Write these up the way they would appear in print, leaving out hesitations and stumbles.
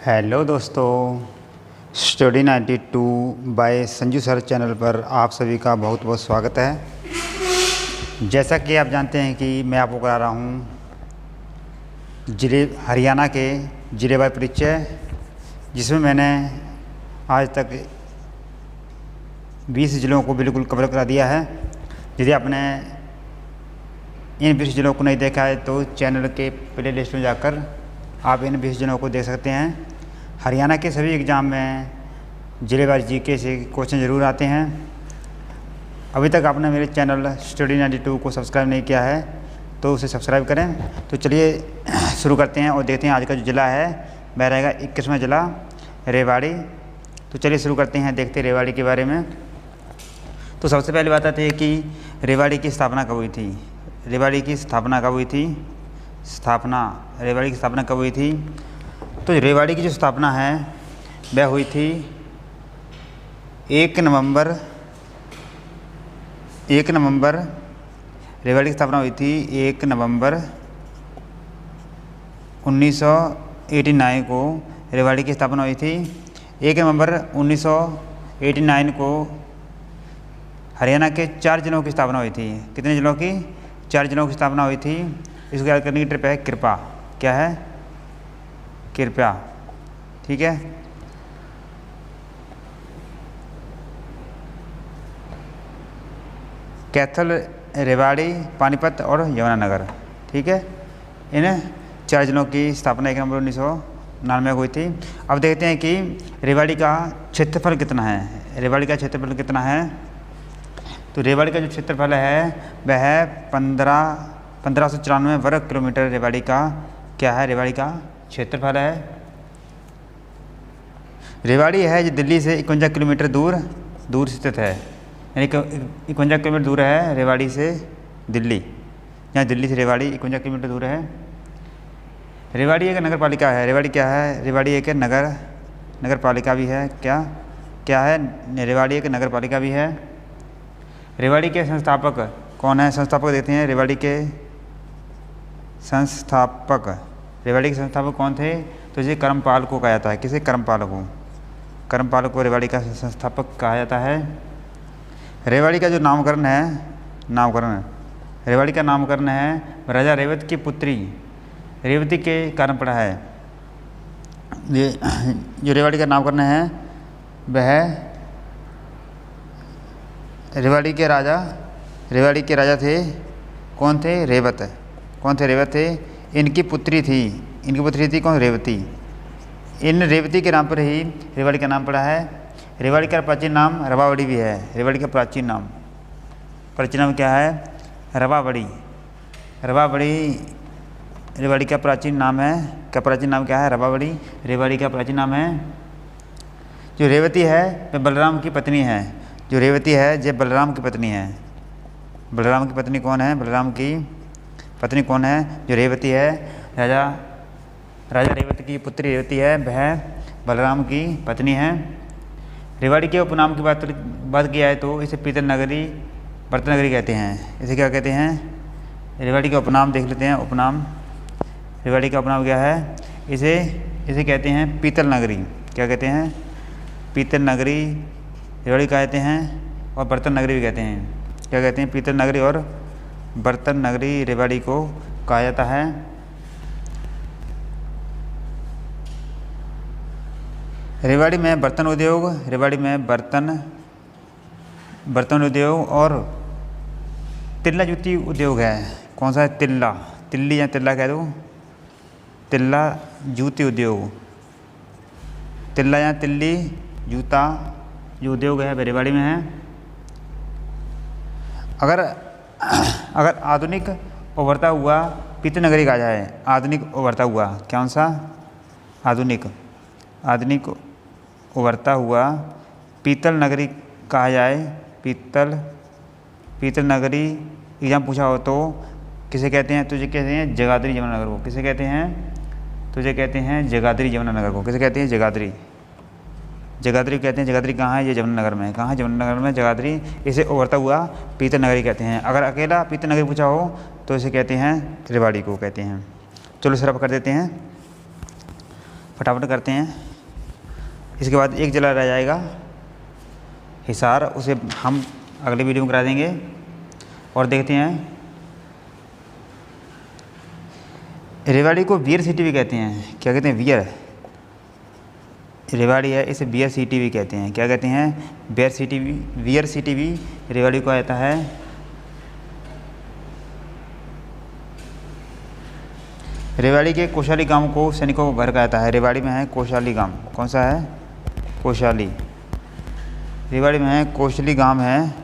Hello दोस्तों, study 92 by Sanju sir channel पर आप सभी का बहुत बहुत स्वागत है। जैसा कि आप जानते हैं कि मैं आपको करा रहा हूँ हरियाणा के जिलेवार परिचय, जिसमें मैंने आज तक 20 ज़िलों को बिल्कुल कवर करा दिया है। यदि आपने इन 20 ज़िलों को नहीं देखा है तो चैनल के प्ले लिस्ट में जाकर आप इन 20 ज़िलों को देख सकते हैं। हरियाणा के सभी एग्ज़ाम में जिलेवार जीके से क्वेश्चन ज़रूर आते हैं। अभी तक आपने मेरे चैनल स्टडी 92 को सब्सक्राइब नहीं किया है तो उसे सब्सक्राइब करें। तो चलिए शुरू करते हैं और देखते हैं आज का जो ज़िला है वह रहेगा 21वां ज़िला रेवाड़ी। तो चलिए शुरू करते हैं, देखते हैं रेवाड़ी के बारे में। तो सबसे पहले बात आती है कि रेवाड़ी की स्थापना कब हुई थी। रेवाड़ी की स्थापना कब हुई थी? रेवाड़ी की स्थापना कब हुई थी? तो रेवाड़ी की जो स्थापना है वह हुई थी 1 नवंबर रेवाड़ी की स्थापना हुई थी 1 नवंबर 1989 को। रेवाड़ी की स्थापना हुई थी 1 नवंबर 1989 को। हरियाणा के 4 जिलों की स्थापना हुई थी। कितने जिलों की? 4 जिलों की स्थापना हुई थी। इसको याद करने की ट्रिप है कृपा। क्या है? कृपया। ठीक है। कैथल, रेवाड़ी, पानीपत और यमुनानगर। ठीक है। इन 4 जिलों की स्थापना 1 नवंबर 1999 को हुई थी। अब देखते हैं कि रेवाड़ी का क्षेत्रफल कितना है। रेवाड़ी का क्षेत्रफल कितना है? तो रेवाड़ी का जो क्षेत्रफल है वह है 1594 वर्ग किलोमीटर। रेवाड़ी का क्या है? रेवाड़ी का क्षेत्रफल है। रेवाड़ी है जो दिल्ली से 51 किलोमीटर दूर स्थित है। यानी कि 51 किलोमीटर दूर है रेवाड़ी से दिल्ली। यहाँ दिल्ली से रेवाड़ी 51 किलोमीटर दूर है। रेवाड़ी एक नगर पालिका है। रेवाड़ी क्या है? रेवाड़ी एक नगर पालिका भी है। क्या है? रेवाड़ी एक नगर पालिका भी है। रेवाड़ी के संस्थापक कौन है? संस्थापक देखते हैं। रेवाड़ी के संस्थापक कौन थे? तो इसे करमपाल को कहा जाता है। किसे? करमपाल को रेवाड़ी का संस्थापक कहा जाता है। रेवाड़ी का जो नामकरण रेवाड़ी का नामकरण है राजा रेवत की पुत्री रेवती के कारण पड़ा है। ये जो रेवाड़ी का नामकरण है वह रेवाड़ी के राजा थे। कौन थे? रेवत। कौन थे? रेवत थे। इनकी पुत्री थी कौन? रेवती। इन रेवती के नाम पर ही रेवाड़ी का नाम पड़ा है। रेवाड़ी का प्राचीन नाम रवावड़ी भी है। रेवाड़ी का प्राचीन नाम क्या है? रवावड़ी। रेवाड़ी का प्राचीन नाम है। क्या है? रवावड़ी। रेवाड़ी का प्राचीन नाम है। जो रेवती है वह बलराम की पत्नी है। बलराम की पत्नी है। बलराम की पत्नी कौन है? बलराम की पत्नी कौन है? जो रेवती है, राजा रेवत की पुत्री रेवती है, वह बलराम की पत्नी है। रेवाड़ी के उपनाम की बात किया है तो इसे पीतल नगरी, बर्तन नगरी कहते हैं। इसे क्या कहते हैं? रेवाड़ी का उपनाम देख लेते हैं। रेवाड़ी का उपनाम क्या है? इसे कहते हैं पीतल नगरी। क्या कहते हैं? पीतल नगरी रेवाड़ी कहते हैं और बर्तन नगरी भी कहते हैं। क्या कहते हैं? पीतल नगरी और बर्तन नगरी रेवाड़ी को कहा जाता है। रेवाड़ी में बर्तन उद्योग और तिल्ला जूती उद्योग है। कौन सा है? तिल्ली या तिल्ला कह दो। तिल्ला जूती उद्योग। तिल्ला या तिल्ली जूता जो उद्योग है वह रेवाड़ी में है। अगर आधुनिक उभरता हुआ पीतल नगरी कहा जाए, आधुनिक उभरता हुआ कौन सा? आधुनिक उभरता हुआ पीतल नगरी कहा जाए। पीतल नगरी एग्जाम पूछा हो तो किसे कहते हैं? तुझे कहते हैं जगाधरी यमुनानगर को। किसे कहते हैं? तुझे कहते हैं जगाधरी यमुनानगर को। किसे कहते हैं? जगाधरी कहते हैं। जगाधरी कहाँ है? ये यमुनानगर में। कहाँ है? यमुनानगर में जगाधरी। इसे उभरता हुआ पीतल नगरी कहते हैं। अगर अकेला पीतल नगरी पूछा हो तो इसे कहते हैं रेवाड़ी को कहते हैं। चलो सिर्फ कर देते हैं। फटाफट करते हैं। इसके बाद एक जिला रह जाएगा हिसार, उसे हम अगले वीडियो में करा देंगे। और देखते हैं, रेवाड़ी को बियर सिटी भी कहते हैं। क्या कहते हैं? बियर। रेवाड़ी है, इसे बियर सिटी भी कहते हैं। क्या कहते हैं? बियर सिटी भी, बियर सिटी भी रेवाड़ी को आता है। रेवाड़ी के कोशाली गांव को सैनिकों का घर कहता है। रेवाड़ी में है कोशाली गांव, कौन सा है? कोशाली। रेवाड़ी में है कोशली गांव है,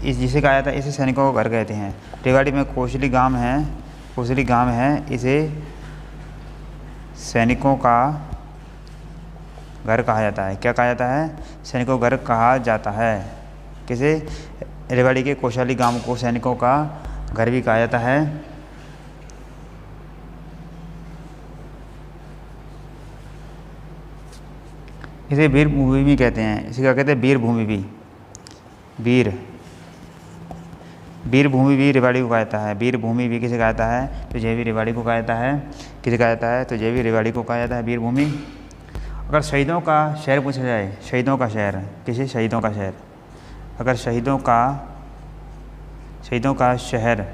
इस जिसे कहा जाता है, इसे सैनिकों का घर कहते हैं। रेवाड़ी में कोशली गांव है, कोशली गांव है, इसे सैनिकों का घर कहा जाता है। क्या कहा जाता है? सैनिकों का घर कहा जाता है। किसे? रेवाड़ी के कोशाली गांव को सैनिकों का घर भी कहा जाता है। इसे वीर भूमि भी कहते हैं। इसे क्या कहते हैं? वीर भूमि भी। वीर भूमि भी रेवाड़ी को कहा जाता है। वीर भूमि भी किसे कहा जाता है? तो जय भी रेवाड़ी को कहा जाता है। किसे कहा जाता है? तो जय भी रेवाड़ी को कहा जाता है, वीर भूमि। अगर शहीदों का शहर पूछा जाए, शहीदों का शहर किसे? शहीदों का शहर। अगर शहीदों का शहर,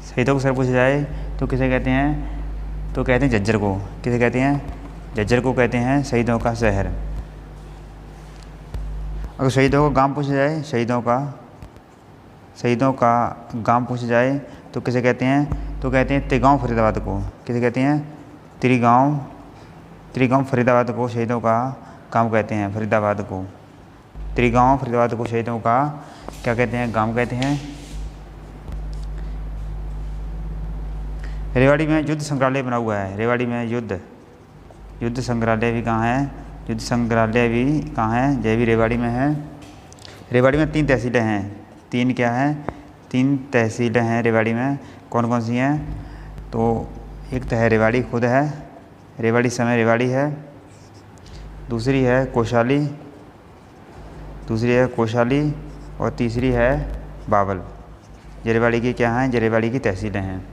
शहीदों का शहर पूछा जाए तो किसे कहते हैं? तो कहते हैं झज्जर को। किसे कहते हैं? झज्जर को कहते हैं शहीदों का शहर। अगर शहीदों का गांव पूछा जाए, शहीदों का गांव पूछा जाए तो किसे कहते हैं? तो कहते हैं त्रिगांव फरीदाबाद को। किसे कहते हैं? त्रिगांव फरीदाबाद को शहीदों का गांव कहते हैं। फरीदाबाद को, त्रिगांव फरीदाबाद को शहीदों का क्या कहते हैं? गांव कहते हैं। रेवाड़ी में युद्ध संग्रहालय बना हुआ है। रेवाड़ी में युद्ध संग्रहालय भी कहाँ है? युद्ध संग्रहालय भी कहाँ है? जय भी रेवाड़ी में है। रेवाड़ी में 3 तहसीलें हैं। 3 क्या है? 3 तहसीलें हैं रेवाड़ी में। कौन कौन सी हैं? तो एक तो है रेवाड़ी खुद है, रेवाड़ी समय रेवाड़ी है। दूसरी है कोशाली, और तीसरी है बावल। ये रेवाड़ी की क्या हैं? ये रेवाड़ी की तहसीलें हैं।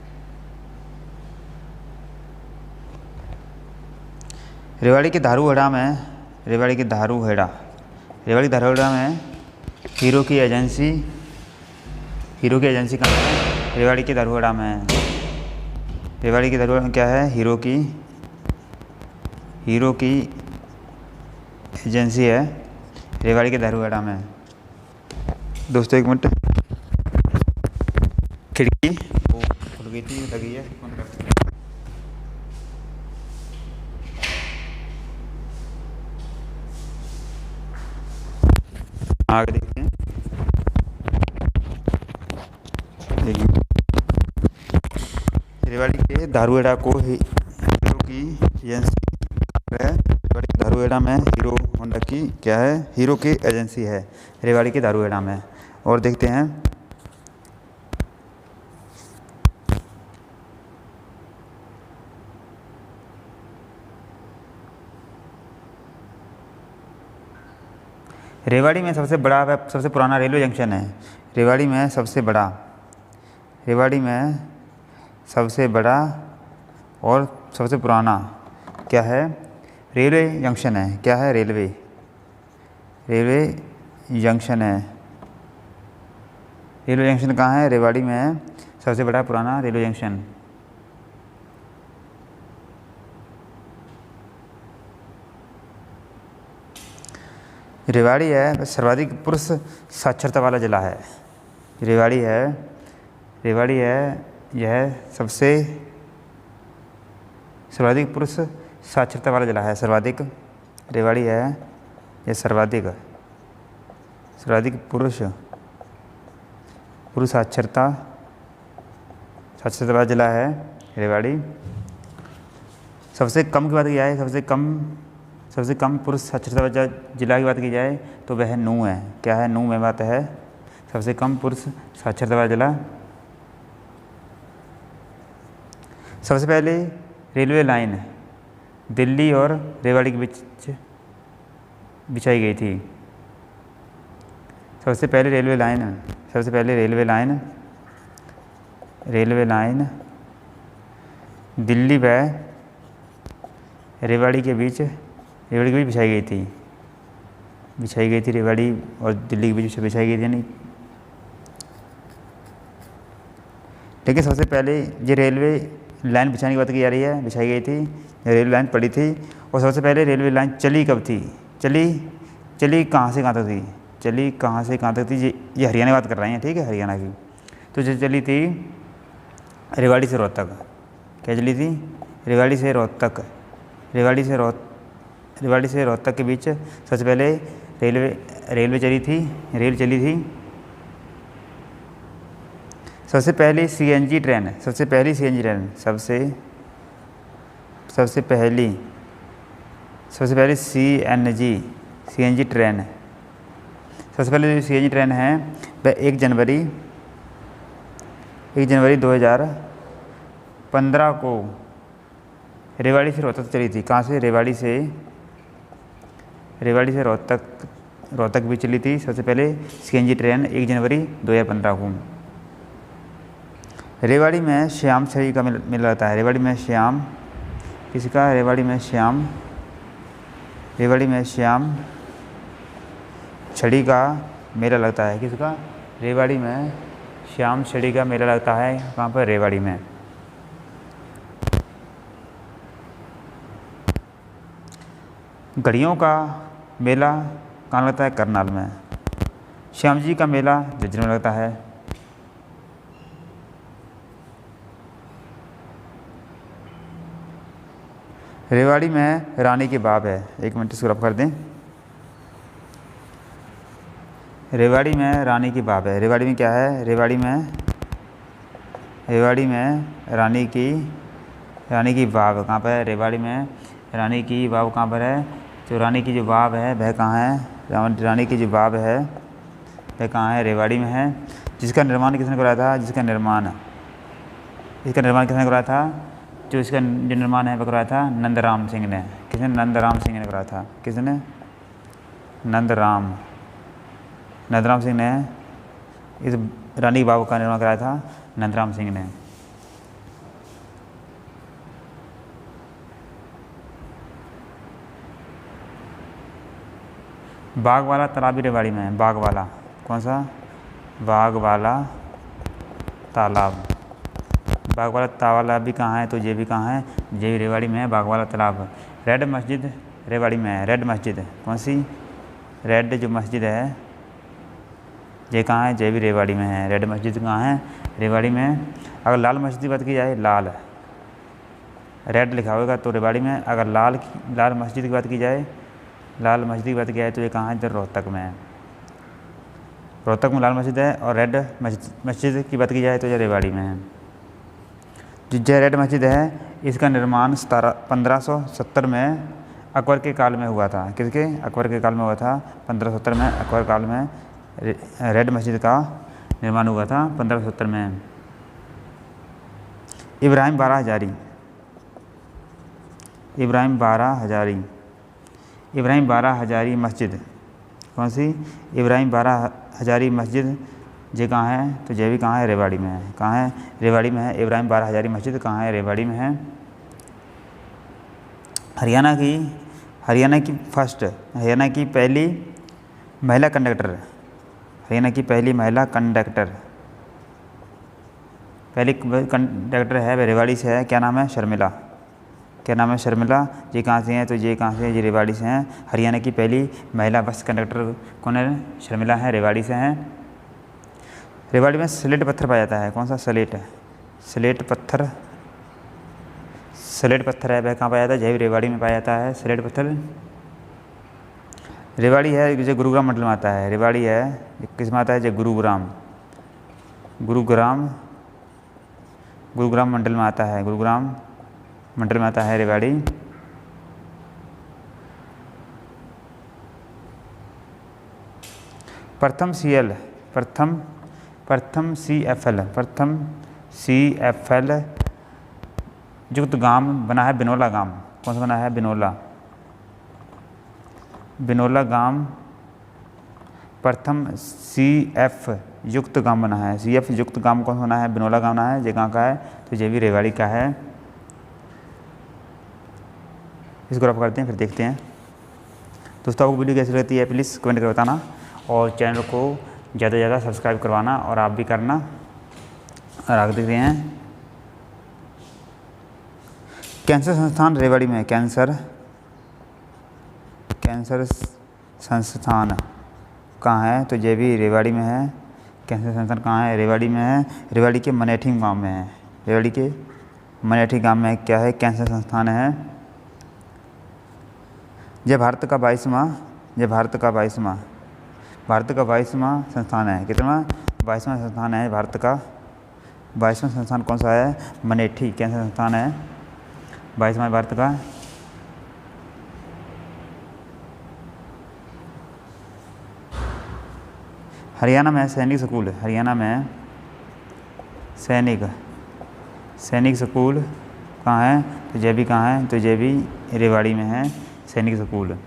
रेवाड़ी के धारूहेड़ा में हीरो की एजेंसी कहाँ है? रेवाड़ी के धारूहेड़ा में। रेवाड़ी के धारूहेड़ा में क्या है? हीरो की एजेंसी है रेवाड़ी के धारूहेड़ा में। दोस्तों एक मिनट, खिड़की वो खुल गई थी, लगी है, बंद करते हैं। आगे देखते हैं। रेवाड़ी के धारूहेड़ा को हीरो की एजेंसी है। रेवाड़ी के धारूहेड़ा में हीरो होंडा की क्या है? हीरो की एजेंसी है रेवाड़ी के धारूहेड़ा में। और देखते हैं, रेवाड़ी में सबसे पुराना रेलवे जंक्शन है। रेवाड़ी में सबसे बड़ा और सबसे पुराना क्या है? रेलवे जंक्शन है। क्या है? रेलवे जंक्शन है। रेलवे जंक्शन कहाँ है? रेवाड़ी में है सबसे बड़ा पुराना रेलवे जंक्शन। रेवाड़ी है सर्वाधिक पुरुष साक्षरता वाला जिला है। रेवाड़ी है यह सबसे सर्वाधिक पुरुष साक्षरता वाला जिला है। रेवाड़ी है यह सर्वाधिक पुरुष साक्षरता वाला जिला है रेवाड़ी। सबसे कम की बात की जाए, सबसे कम पुरुष साक्षरता वाला जिला की बात की जाए तो वह नूंह है। क्या है? नूंह में बात है सबसे कम पुरुष साक्षरता वाला जिला। सबसे पहले रेलवे लाइन दिल्ली और रेवाड़ी के बीच बिछाई गई थी। सबसे पहले रेलवे लाइन दिल्ली व रेवाड़ी के बीच बिछाई गई थी, रेवाड़ी और दिल्ली के बीच बिछाई गई थी नहीं। ठीक है, सबसे पहले ये रेलवे लाइन बिछाने की बात की जा रही है, बिछाई गई थी, रेलवे लाइन पड़ी थी। और सबसे पहले रेलवे लाइन चली कब थी, चली कहाँ से कहाँ तक थी, चली कहाँ से कहाँ तक थी, ये हरियाणा की बात कर रहे हैं, ठीक है, हरियाणा की। तो जो चली थी रेवाड़ी से रोहतक, क्या चली थी, रेवाड़ी से रोहतक, रेवाड़ी से रोहतक के बीच सबसे पहले रेलवे चली थी, रेल चली थी। सबसे पहली सीएनजी ट्रेन, सबसे पहली सीएनजी ट्रेन, सबसे पहली सीएनजी ट्रेन, सबसे पहले जो सीएनजी ट्रेन है वह 1 जनवरी 2015 को रेवाड़ी से रोहतक चली थी। कहाँ से, रेवाड़ी से रोहतक भी चली थी सबसे पहले सीएनजी ट्रेन 1 जनवरी 2015 को। रेवाड़ी में श्याम छड़ी का मेला लगता है, रेवाड़ी में श्याम किसका, रेवाड़ी में श्याम छड़ी का मेला लगता है, किसका, रेवाड़ी में श्याम छड़ी का मेला लगता है। कहाँ पर, रेवाड़ी में। घड़ियों का मेला कहाँ लगता है, करनाल में। श्याम जी का मेला झज्जर में लगता है। रेवाड़ी में रानी की बाव है, 1 मिनट इसको रब कर दें। रेवाड़ी में रानी की बाव है, रेवाड़ी में क्या है, रेवाड़ी में रानी की बाव कहाँ पर है, रेवाड़ी में रानी की बाव कहाँ पर है। तो रानी की जो बाव है वह कहाँ है, रानी की जो बाव है वह कहाँ है, रेवाड़ी में है। जिसका निर्माण किसने कराया था, इसका निर्माण किसने कराया था, जो इसका जो निर्माण है वह कराया था नंदराम सिंह ने। किसने, नंदराम सिंह ने कराया था, किसने, नंदराम सिंह ने इस रानी की बाव का निर्माण कराया था, नंदराम सिंह ने। बाग वाला तालाब भी रेवाड़ी में है, बाग वाला, कौन सा, बाग वाला तालाब भी कहाँ है, तो ये भी कहाँ है, ये भी रेवाड़ी में है, बाग वाला तालाब। रेड मस्जिद रेवाड़ी में है, रेड मस्जिद, कौन सी, रेड जो मस्जिद है ये कहाँ है, ये भी रेवाड़ी में है। रेड मस्जिद कहाँ है, रेवाड़ी में है। अगर लाल मस्जिद की बात की जाए, लाल रेड लिखा होगा तो रेवाड़ी में। अगर लाल मस्जिद की बात की जाए, तो ये कहाँ है, इधर रोहतक में है। रोहतक में लाल मस्जिद है। और रेड मस्जिद की बात की जाए तो ये रेवाड़ी में है। जो रेड मस्जिद है इसका निर्माण 1570 में अकबर के काल में हुआ था। किसके, अकबर के काल में हुआ था, 1570 में अकबर काल में रेड मस्जिद का निर्माण हुआ था, 1570 में। इब्राहिम बारह हजारी मस्जिद, कौन सी, इब्राहिम 12 हजारी मस्जिद, ये कहाँ है, तो ये भी कहाँ है, रेवाड़ी में है। कहाँ है, रेवाड़ी में है। इब्राहिम 12 हजारी मस्जिद कहाँ है, रेवाड़ी में है। हरियाणा की पहली महिला कंडक्टर है, वह रेवाड़ी से है। क्या नाम है, शर्मिला। ये कहाँ से हैं, तो ये कहाँ से है, ये रेवाड़ी से हैं। हरियाणा की पहली महिला बस कंडक्टर कौन है, शर्मिला है, रेवाड़ी से हैं। रेवाड़ी में स्लेट पत्थर पाया जाता है, कौन सा, स्लेट पत्थर है, वह कहाँ पाया जाता है, यह भी रेवाड़ी में पाया जाता है, स्लेट पत्थर। रेवाड़ी है जो गुरुग्राम मंडल में आता है, रेवाड़ी है किस में आता है, जो गुरुग्राम मंडल में आता है, गुरुग्राम मंडल में आता है रेवाड़ी। प्रथम CFL युक्त गांव बना है बिनोला गांव, कौन सा बना है, बिनोला गांव प्रथम CF युक्त गांव बना है। CF युक्त गांव कौन सा बना है, बिनोला गांव बना है। ये कहाँ का है, तो ये भी रेवाड़ी का है। इसको रफ करते हैं, फिर देखते हैं। दोस्तों आपको वीडियो कैसी लगती है प्लीज़ कमेंट कर बताना, और चैनल को ज़्यादा से ज़्यादा सब्सक्राइब करवाना, और आप भी करना। और आगे देखते हैं, कैंसर संस्थान रेवाड़ी में है। कैंसर संस्थान कहाँ है? तो ये भी रेवाड़ी में है। कैंसर संस्थान कहाँ है? रेवाड़ी में है। रेवाड़ी के मनेठी गांव में है। रेवाड़ी के मनेठी गांव में क्या है? कैंसर संस्थान है। यह भारत का 22वां संस्थान है। कितना? 22वां संस्थान है भारत का। 22वां संस्थान कौन सा है? मनेठी कैंसर संस्थान है 22वां भारत का। हरियाणा में सैनिक स्कूल। हरियाणा में सैनिक स्कूल कहाँ है? तो ये भी कहाँ है? तो ये भी रेवाड़ी में है सैनिक स्कूल।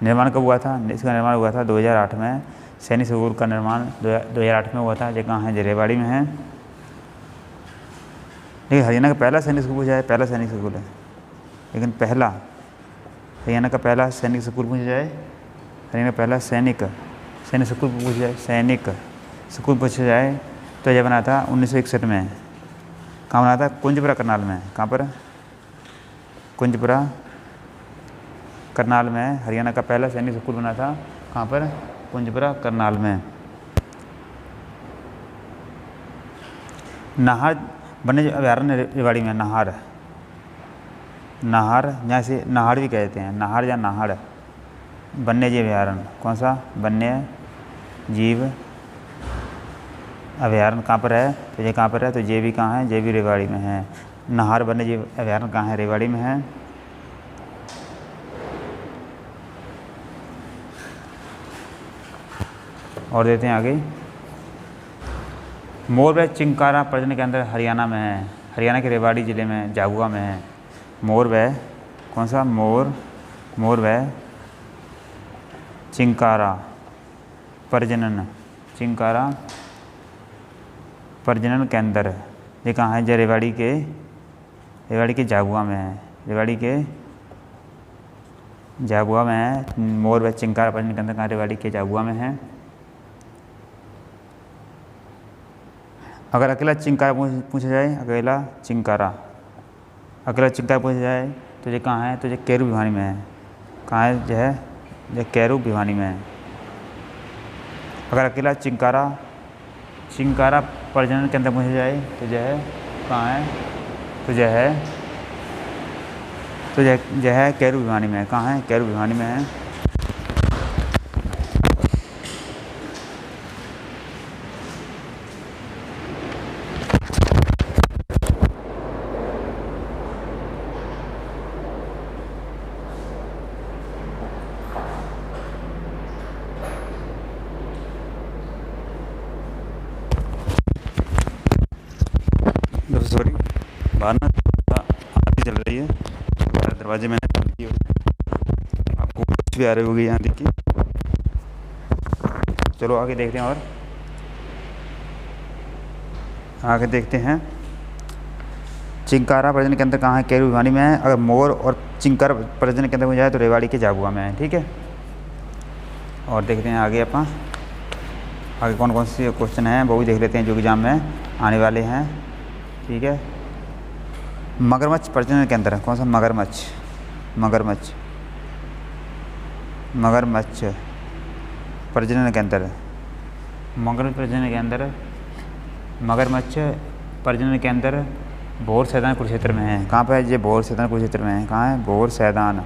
निर्माण कब हुआ था? इसका निर्माण हुआ था 2008 में। सैनिक स्कूल का निर्माण 2008 में हुआ था। ये कहाँ है? ये रेवाड़ी में है। लेकिन हरियाणा का पहला सैनिक स्कूल है, पहला सैनिक स्कूल है, लेकिन पहला हरियाणा का पहला सैनिक स्कूल पूछा जाए, हरियाणा का पहला सैनिक स्कूल पूछा जाए, सैनिक स्कूल पूछा जाए तो यह बना था 1961 में। कहाँ बना था? कुंजपुरा करनाल में। कहाँ पर? कुंजपुरा करनाल में हरियाणा का पहला सैनिक स्कूल बना था। कहाँ पर? कुंजपुरा करनाल में। नाहर वन्य अभयारण्य रेवाड़ी में। नाहर यहाँ से नाहर भी कहते हैं, नाहर या नाहर वन्य जीव अभयारण्य। कौन सा? वन्य जीव अभयारण्य कहाँ पर है? तो ये कहाँ पर है? तो ये भी कहाँ है? ये भी रेवाड़ी में है। नाहर वन्य जीव अभयारण्य कहाँ है? रेवाड़ी में है। और देते हैं आगे, मोर व चिंकारा प्रजनन केंद्र हरियाणा में है। हरियाणा के रेवाड़ी ज़िले में झाबुआ में है। मोर व कौन सा? मोर व चिंकारा प्रजनन केंद्र ये कहाँ है? जो रेवाड़ी के झाबुआ में है। रेवाड़ी के झाबुआ में है। मोर व चिंकारा प्रजनन केंद्र कहाँ? रेवाड़ी के झाबुआ में है। अगर अकेला चिंकारा पूछा जाए, अकेला चिंकारा पूछा जाए तो ये कहाँ है? तो ये कैरू भिवानी में है। कहाँ है? यह कैरू भिवानी में है। अगर अकेला चिंकारा प्रजनन केंद्र पूछा जाए तो यह है कहाँ है? तो यह है कैरू भिवानी में है। कहाँ है? कैरू भिवानी में है। सॉरी, बाहर ना आंधी चल रही है, दरवाजे मैंने बंद किए, आपको कुछ भी आ रही होगी यहाँ देखिए। चलो आगे देखते हैं, और आगे देखते हैं। चिंकारा प्रजनन केंद्र कहाँ है? कैरू भिवानी में है। अगर मोर और चिंकारा प्रजनन केंद्र में जाए तो रेवाड़ी के झाबुआ में है। ठीक है, और देखते हैं आगे अपन आगे कौन कौन से क्वेश्चन हैं वो भी देख लेते हैं जो एग्जाम में आने वाले हैं। ठीक है, मगरमच्छ प्रजनन केंद्र कौन सा? मगरमच्छ प्रजनन केंद्र मगरमच्छ प्रजनन केंद्र भोर सैदान कुरुक्षेत्र में है। कहाँ पर है? ये भोर सैदान कुरुक्षेत्र में है। कहाँ है? भोर सैदान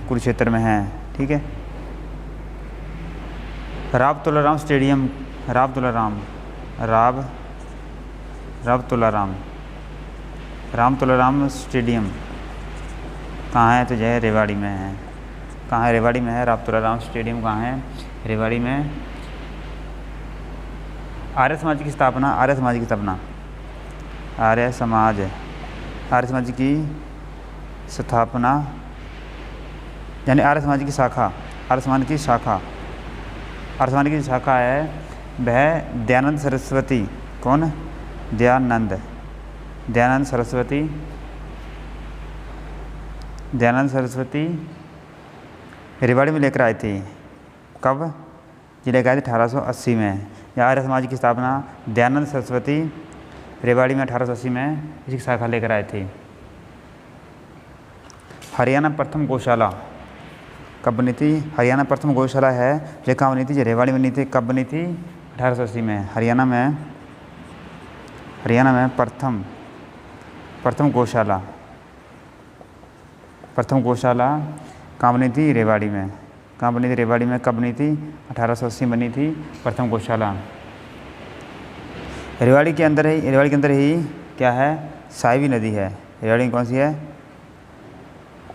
कुरुक्षेत्र में है। ठीक है, राव तुलाराम स्टेडियम राम तुलाराम स्टेडियम कहाँ है? तो यह रेवाड़ी में है। कहाँ है? रेवाड़ी में है। राम तुलाराम स्टेडियम कहाँ है? रेवाड़ी में। आर्य समाज की स्थापना आर्य समाज की स्थापना यानी आर्य समाज की शाखा है वह दयानंद सरस्वती। कौन? दयानंद सरस्वती दयानंद सरस्वती रेवाड़ी में लेकर आए थे। कब? जी लेकर आए थे 1880 में। या आर्य समाज की स्थापना दयानंद सरस्वती रेवाड़ी में 1880 में इसकी शाखा लेकर आए थे। हरियाणा प्रथम गौशाला कब बनी थी? हरियाणा प्रथम गौशाला है जो कहाँ बनी थी? जो रेवाड़ी बनी थी। कब बनी थी? 1880 में। हरियाणा में प्रथम गौशाला कहाँ बनी थी? रेवाड़ी में। कहाँ बनी थी? रेवाड़ी में। कब बनी थी? 1880 में बनी थी प्रथम गौशाला। रेवाड़ी के अंदर ही क्या है? साइबी नदी है। रेवाड़ी में कौन सी है?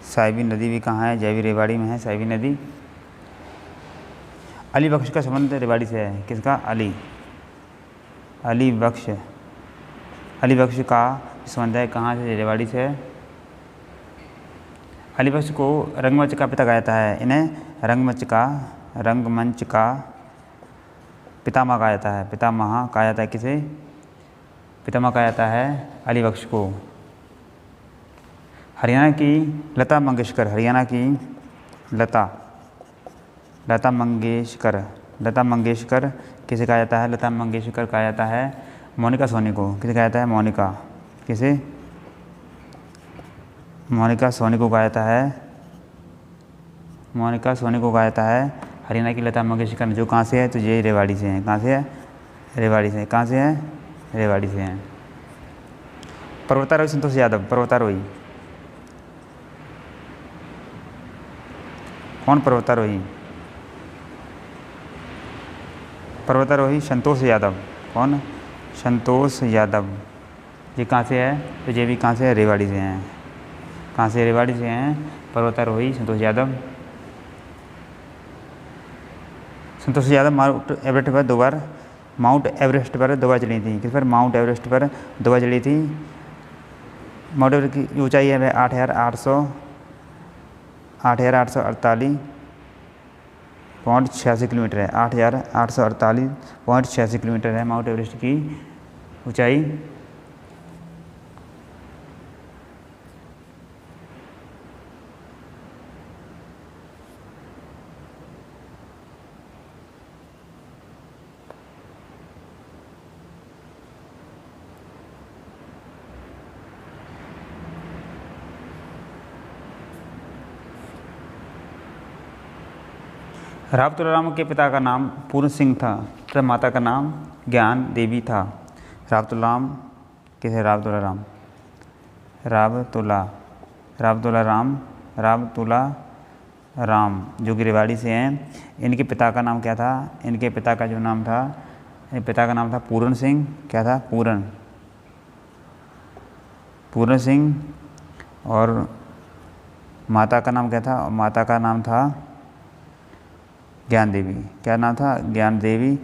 साइबी नदी भी कहाँ है? जय भी रेवाड़ी में है साइबी नदी। अली बख्श का संबंध रेवाड़ी से है। किसका? अली बख्श का संबंध है कहाँ से? रेवाड़ी से। अली बख्श को रंगमंच का पिता कहा जाता है। इन्हें रंगमंच का पितामह कहा जाता है। पितामह कहा जाता है किसे? पितामह कहा जाता है अली बख्श को। हरियाणा की लता मंगेशकर किसे कहा जाता है? लता मंगेशकर कहा जाता है मोनिका सोनी को। किसे कहा जाता है? मोनिका सोनी को कहा जाता है। हरियाणा की लता मंगेशकर जो कहाँ से है? तो ये रेवाड़ी से हैं। कहाँ से है? रेवाड़ी से। कहाँ से है? रेवाड़ी से हैं। पर्वतारोही संतोष यादव। कौन पर्वतारोही? संतोष यादव। कौन? संतोष यादव। ये कहाँ से है? तो ये भी कहाँ से है? रेवाड़ी से हैं। कहाँ से? रेवाड़ी से हैं पर्वतारोही संतोष यादव। माउंट एवरेस्ट पर दो बार चढ़ी थी। किस पर? माउंट एवरेस्ट पर 2 बार चढ़ी थी। माउंट एवरेस्ट की ऊंचाई है 8,848.86 किलोमीटर है। 8,848.86 किलोमीटर है माउंट एवरेस्ट की ऊंचाई। राव तुलाराम के पिता का नाम पूर्ण सिंह था तथा माता का नाम ज्ञान देवी था। राव तुलाराम जो कि रेवाड़ी से हैं। इनके पिता का नाम क्या था? इनके पिता का नाम था पूर्ण सिंह। क्या था? पूर्ण सिंह। और माता का नाम क्या था? माता का नाम था ज्ञान देवी। क्या नाम था? ज्ञान देवी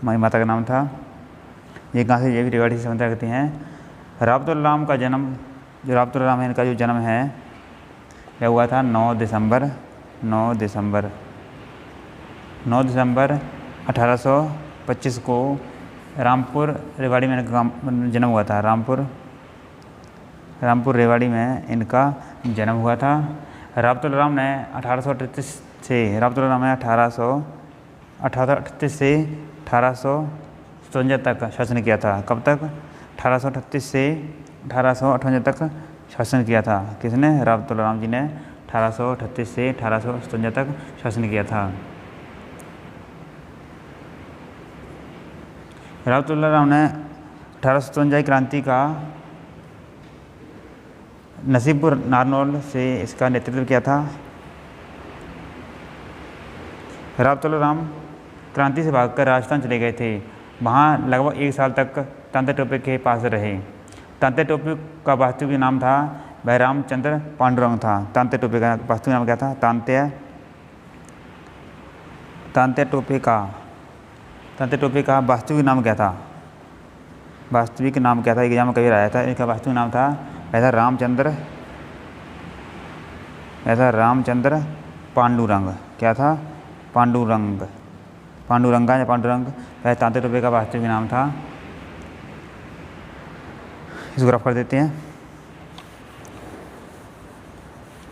हमारी माता का नाम था। ये कहाँ से? ये भी रेवाड़ी से संबंध रखती हैं। राव तुलाराम का जन्म है इनका जो जन्म है यह हुआ था 9 दिसंबर 1825 को रामपुर रेवाड़ी में इनका जन्म हुआ था। रामपुर रेवाड़ी में इनका जन्म हुआ था। राव तुलाराम ने 1838 से 1857 तक शासन किया था। कब तक? 1838 से 1858 तक शासन किया था। किसने? राव तुलाराम जी ने 1838 से 1857 तक शासन किया था। राव तुलाराम ने 1857 क्रांति का नसीबपुर नारनौल से इसका नेतृत्व किया था। राव तुलाराम क्रांति से भागकर राजस्थान चले गए थे। वहाँ लगभग 1 साल तक तांते टोपे के पास रहे। तांते टोपे का वास्तविक नाम था बैरामचंद्र पांडुरंग था। तांते टोपे का वास्तविक नाम क्या था? तांते टोपे का वास्तविक नाम क्या था? एग्जाम में कभी आया था। इनका वास्तविक नाम था रामचंद्र पांडुरंग। क्या था? पांडुरंग। पहले तांते टोपे का वास्तविक नाम था। इसको रफ कर देते हैं।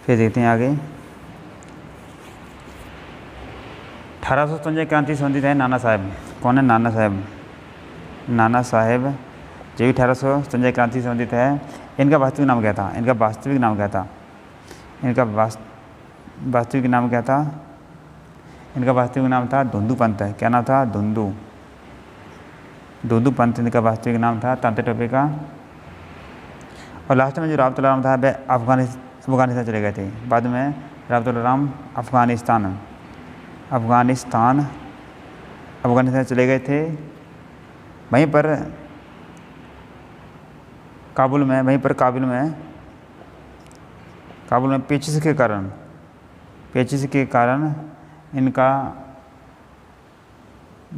फिर देखते हैं आगे। 1857 क्रांति संबंधित है नाना साहेब। कौन है? नाना साहेब। नाना साहेब जो 1857 क्रांति से संबंधित है। इनका वास्तविक नाम क्या था? इनका वास्तविक नाम क्या था? इनका वास्तविक नाम क्या था? इनका वास्तविक नाम था धुंधु पंत। क्या नाम था? धुंधु पंत इनका वास्तविक नाम था, तांत्रिक टोपी का। और लास्ट में जो रावतुल्लाह था वह अफगानिस्तान चले गए थे। बाद में रावतुल्लाह अफगानिस्तान चले गए थे। वहीं पर काबुल में पेचिश के कारण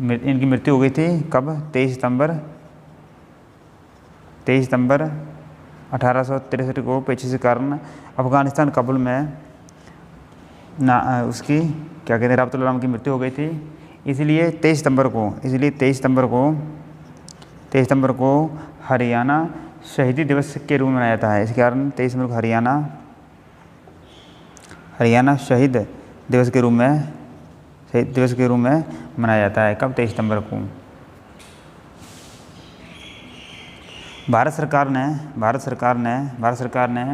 इनकी मृत्यु हो गई थी। कब? 23 सितंबर 1863 को पेचिश के कारण अफगानिस्तान काबुल में उसकी क्या कहते हैं रावतुल्लाह की मृत्यु हो गई थी। इसलिए 23 सितंबर को हरियाणा शहीदी दिवस के रूप में मनाया जाता है। इस कारण 23 सितंबर को हरियाणा शहीद दिवस के रूप में मनाया जाता है। कब? 23 सितंबर को। भारत सरकार ने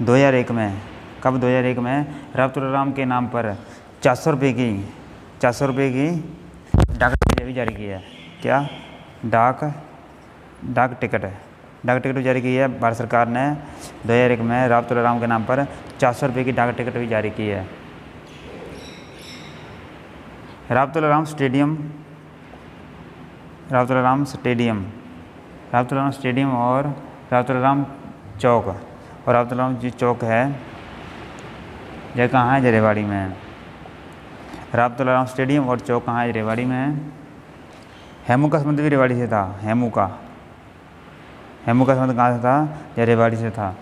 2001 में, कब? 2001 में रावतुल्लाह के नाम पर 400 रुपये की डाक टिकट भी जारी की है। क्या? डाक टिकट भी जारी की है भारत सरकार ने। 2001 में रावतुल्लाह के नाम पर 400 रुपये की डाक टिकट भी जारी की है। रावतुल्लाह स्टेडियम और रावतुल्लाह चौक, और रावतुल्लाह जी चौक है यह कहाँ है? रेवाड़ी में है। रावतुल्लाह स्टेडियम और चौक कहाँ है? रेवाड़ी में है। हेमू का संबंध भी रेवाड़ी से था। हेमू का संबंध कहाँ से था? यह रेवाड़ी से था।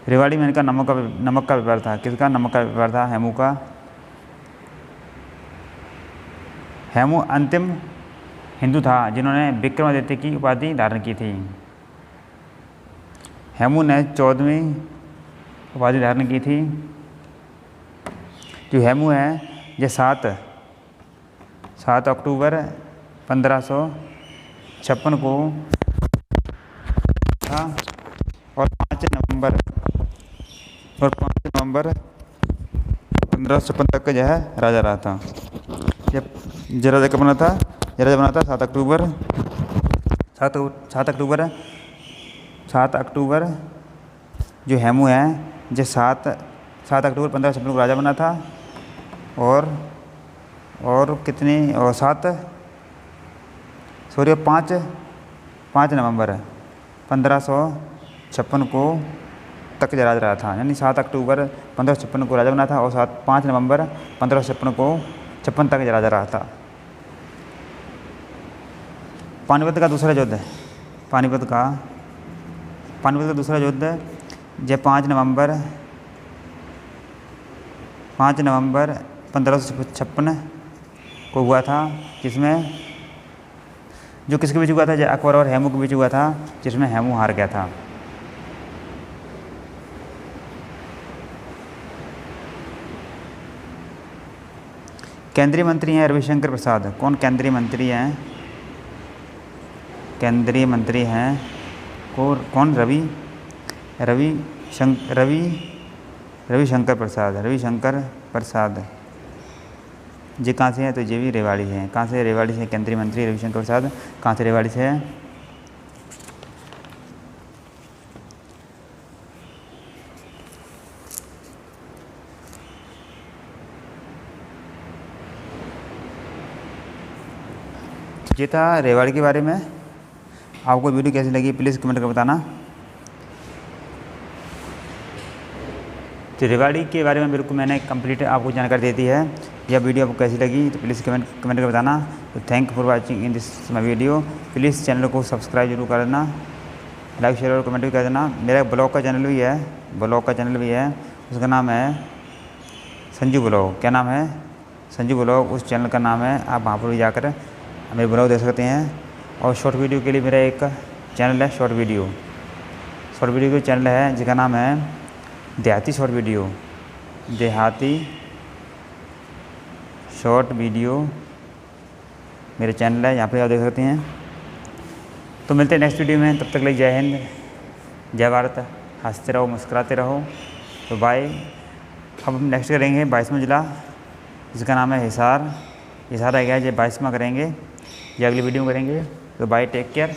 रेवाड़ी में इनका नमक का व्यापार था। किसका? नमक का व्यापार था हेमू का। हेमू अंतिम हिंदू था जिन्होंने विक्रमादित्य की उपाधि धारण की थी। हेमू ने 14वीं उपाधि धारण की थी। जो हेमू है ये 7 अक्टूबर 1556 को था और 5 नवंबर 1556 तक का जो है राजा रहा था। जब राजा कब बना था? ये राजा बना था 7 अक्टूबर जो हेमू है जो 7 अक्टूबर 1556 को राजा बना था। और कितनी और 5 नवंबर 1556 को तक राजा रहा था। यानी 7 अक्टूबर 1556 को राजा बना था और 5 नवंबर 1556 को 56 तक राजा रहा था। पानीपत का दूसरा युद्ध जो 5 नवंबर 1556 को हुआ था, जिसमें जो किसके बीच हुआ था? जो अकबर और हेमू के बीच हुआ था, जिसमें हेमू हार गया था। केंद्रीय मंत्री हैं रविशंकर प्रसाद। कौन केंद्रीय मंत्री हैं? कौन? रविशंकर प्रसाद जी कहाँ से हैं? तो ये भी रेवाड़ी से हैं। कहाँ से? रेवाड़ी से। केंद्रीय मंत्री रविशंकर प्रसाद कहाँ से? रेवाड़ी से है। ये था रेवाड़ी के बारे में। आपको वीडियो कैसी लगी प्लीज़ कमेंट कर बताना। तो रेवाड़ी के बारे में बिल्कुल मैंने कंप्लीट आपको जानकारी दे दी है। यह वीडियो आपको कैसी लगी तो प्लीज़ कमेंट कर बताना। तो thank for watching in this my video. Please channel को सब्सक्राइब जरूर कर देना, लाइक शेयर और कमेंट भी कर देना। मेरा ब्लॉग का चैनल भी है, उसका नाम है संजू ब्लॉग। क्या नाम है? संजू ब्लॉग उस चैनल का नाम है। आप वहाँ पर भी जाकर मेरे ब्लॉग देख सकते हैं। और शॉर्ट वीडियो के लिए मेरा एक चैनल है, शॉर्ट वीडियो का चैनल है जिसका नाम है देहाती शॉर्ट वीडियो, देहाती शॉर्ट वीडियो मेरे चैनल है, यहाँ पे आप देख सकते हैं। तो मिलते हैं नेक्स्ट वीडियो में, तब तक लिए जय हिंद, जय भारत, हंसते रहो मुस्कुराते रहो। तो बाय। अब हम नेक्स्ट करेंगे 22वां जिला, जिसका नाम है हिसार। हिसार आ गया, ये 22वां करेंगे, ये अगली वीडियो में करेंगे। तो बाय, टेक केयर।